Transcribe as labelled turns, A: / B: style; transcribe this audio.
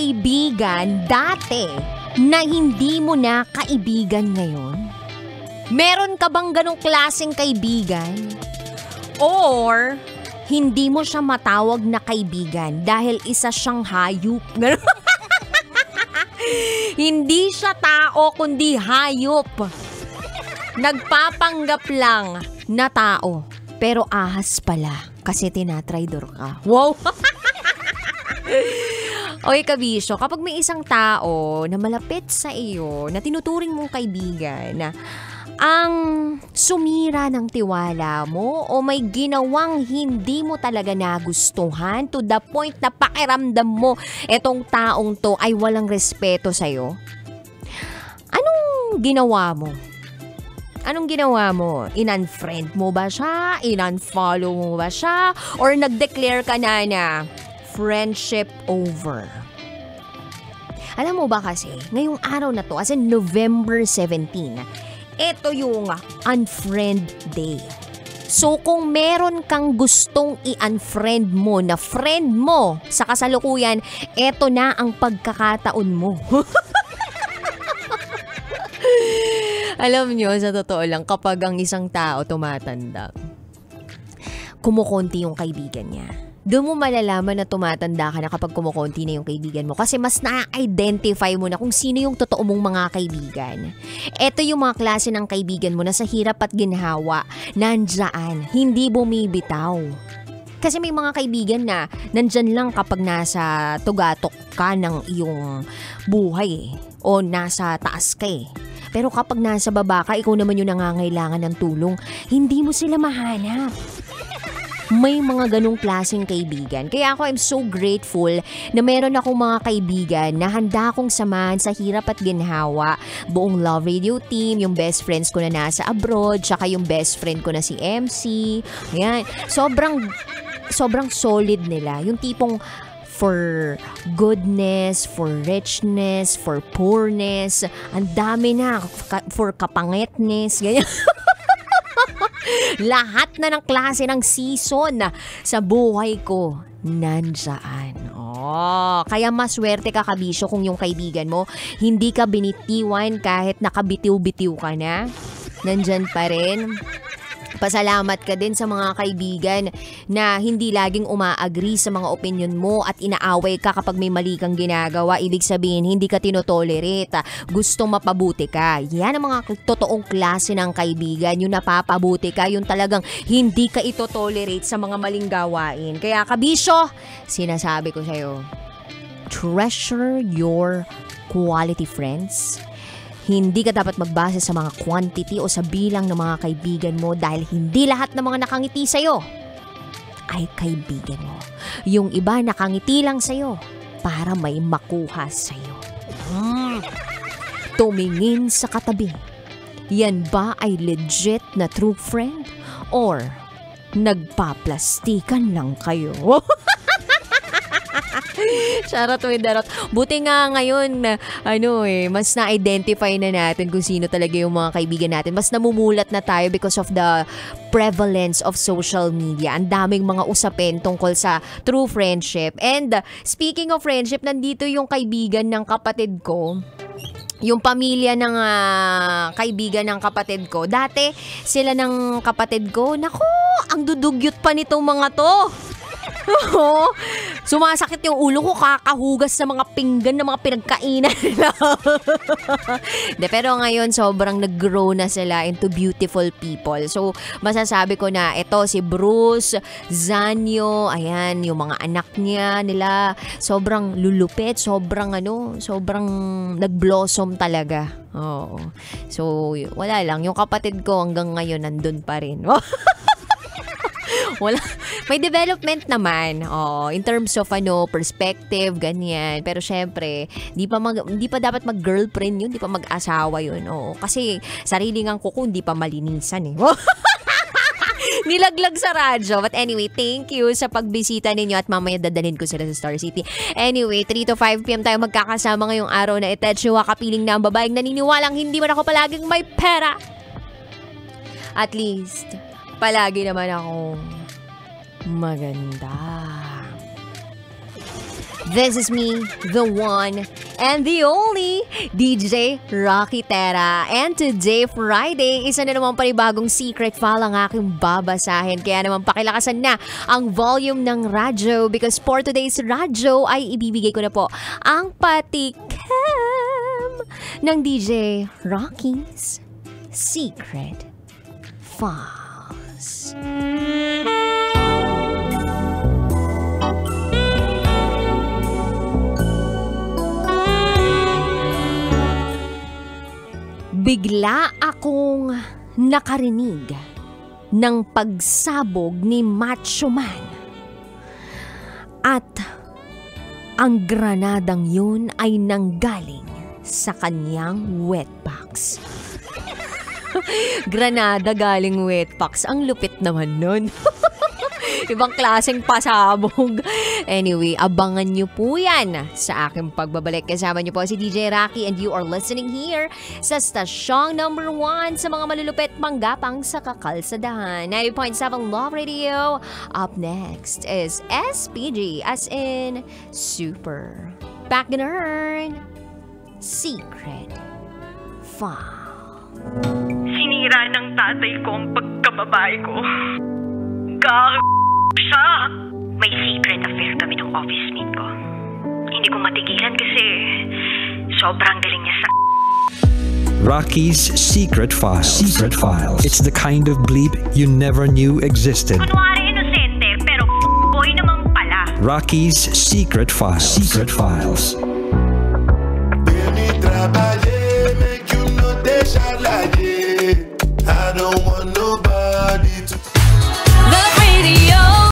A: kaibigan dati na hindi mo na kaibigan ngayon? Meron ka bang ganong klaseng kaibigan? Or hindi mo siya matawag na kaibigan dahil isa siyang hayop? Hindi siya tao kundi hayop. Nagpapanggap lang na tao pero ahas pala kasi tinatraidor ka. Wow! Oy kabisyo, kapag may isang tao na malapit sa iyo na tinuturing mong kaibigan na ang sumira ng tiwala mo o may ginawang hindi mo talaga nagustuhan to the point na pakiramdam mo etong taong to ay walang respeto sa'yo, anong ginawa mo? Anong ginawa mo? In-unfriend mo ba siya? In-unfollow mo ba siya? Or nag-declare ka na friendship over? Alam mo ba kasi, ngayong araw na to, as in November 17, ito yung unfriend day. So kung meron kang gustong i-unfriend mo na friend mo sa kasalukuyan, ito na ang pagkakataon mo. Alam nyo, sa totoo lang, kapag ang isang tao tumatanda, kumukonti yung kaibigan niya. Doon mo malalaman na tumatanda ka na kapag kumukonti na yung kaibigan mo kasi mas na-identify mo na kung sino yung totoo mong mga kaibigan. Ito yung mga klase ng kaibigan mo na sa hirap at ginhawa, nandyan, hindi bumibitaw. Kasi may mga kaibigan na nandyan lang kapag nasa tugatok ka ng iyong buhay o nasa taas ka eh. Pero kapag nasa baba ka, ikaw naman yung nangangailangan ng tulong, hindi mo sila mahanap. May mga ganong klaseng kaibigan. Kaya ako, I'm so grateful na meron akong mga kaibigan na handa akong samahan sa hirap at ginhawa. Buong Love Radio team, yung best friends ko na nasa abroad, tsaka yung best friend ko na si MC. Ayan. Sobrang solid nila. Yung tipong for goodness, for richness, for poorness, ang dami na, for kapangitness, ganyan. Lahat na ng klase ng season sa buhay ko, nandyan. Kaya maswerte ka kabisyo kung yung kaibigan mo, hindi ka binitiwan kahit nakabitiw-bitiw ka na. Nandyan pa rin. Pasalamat ka din sa mga kaibigan na hindi laging uma-agree sa mga opinion mo at inaaway ka kapag may mali kang ginagawa. Ibig sabihin, hindi ka tinotolerate. Gustong mapabuti ka. Yan ang mga totoong klase ng kaibigan. Yung napapabuti ka, yung talagang hindi ka itotolerate sa mga maling gawain. Kaya kabisyo, sinasabi ko sa'yo, treasure your quality friends. Hindi ka dapat magbase sa mga quantity o sa bilang ng mga kaibigan mo dahil hindi lahat ng mga nakangiti sa'yo ay kaibigan mo. Yung iba nakangiti lang sa'yo para may makuha sa'yo. Tumingin sa katabi. Yan ba ay legit na true friend? Or nagpaplastikan lang kayo? Charot with darot. Buti nga ngayon na mas na-identify na natin kung sino talaga yung mga kaibigan natin. Mas namumulat na tayo because of the prevalence of social media. Ang daming mga usapin tungkol sa true friendship. And speaking of friendship, nandito yung kaibigan ng kapatid ko. Yung pamilya ng kaibigan ng kapatid ko. Dati sila ng kapatid ko, naku, ang dudugyot pa nitong mga to. Sumasakit yung ulo ko kakahugas sa mga pinggan ng mga pinagkainan nila. Pero ngayon sobrang nag-grow na sila into beautiful people. So masasabi ko na ito si Bruce, Zanyo, ayan yung mga anak nila sobrang lulupit, sobrang nag-blossom talaga. Oo. So wala lang, yung kapatid ko hanggang ngayon nandun pa rin. Wala. May development naman. In terms of perspective, ganyan. Pero syempre, di pa dapat mag-girlfriend yun, di pa mag-asawa yun. Kasi sarili ngang kuko, hindi pa malinisan eh. Nilaglag sa radyo. But anyway, thank you sa pagbisita ninyo at mamaya dadalhin ko sila sa Star City. Anyway, 3 to 5 p.m. tayo magkakasama ngayong araw na itetsywa kapiling na ang babaeng naniniwalang hindi man ako palaging may pera. At least, palagi naman akong maganda. This is me, the one and the only DJ Rocky Terra. And today, Friday, isa na naman panibagong secret file ang aking babasahin. Kaya naman pakilakasan na ang volume ng radyo because for today's radyo ay ibibigay ko na po ang patikem ng DJ Rocky's Secret Files. Bigla akong nakarinig ng pagsabog ni Macho Man. At ang granadang yun ay nanggaling sa kanyang wetbox. Granada galing wetbox. Ang lupit naman nun. Ibang klaseng pasabog. Anyway, abangan nyo po yan sa aking pagbabalik. Kasama nyo po si DJ Rocky and you are listening here sa stasyong number 1 sa mga malulupit manggapang sa kakalsadahan. 90.7 Love Radio. Up next is SPG as in Super Backgammon Secret File.
B: Sinira ng tatay ko ang pagkababae ko. Siya. May secret affair kami ng office mate ko. Hindi ko matigilan kasi sobrang galing niya sa...
C: Rocky's Secret Files. Secret Files. It's the kind of bleep you never knew existed.
B: Kunwari inosente pero boy naman pala.
C: Rocky's Secret Files. Secret Files.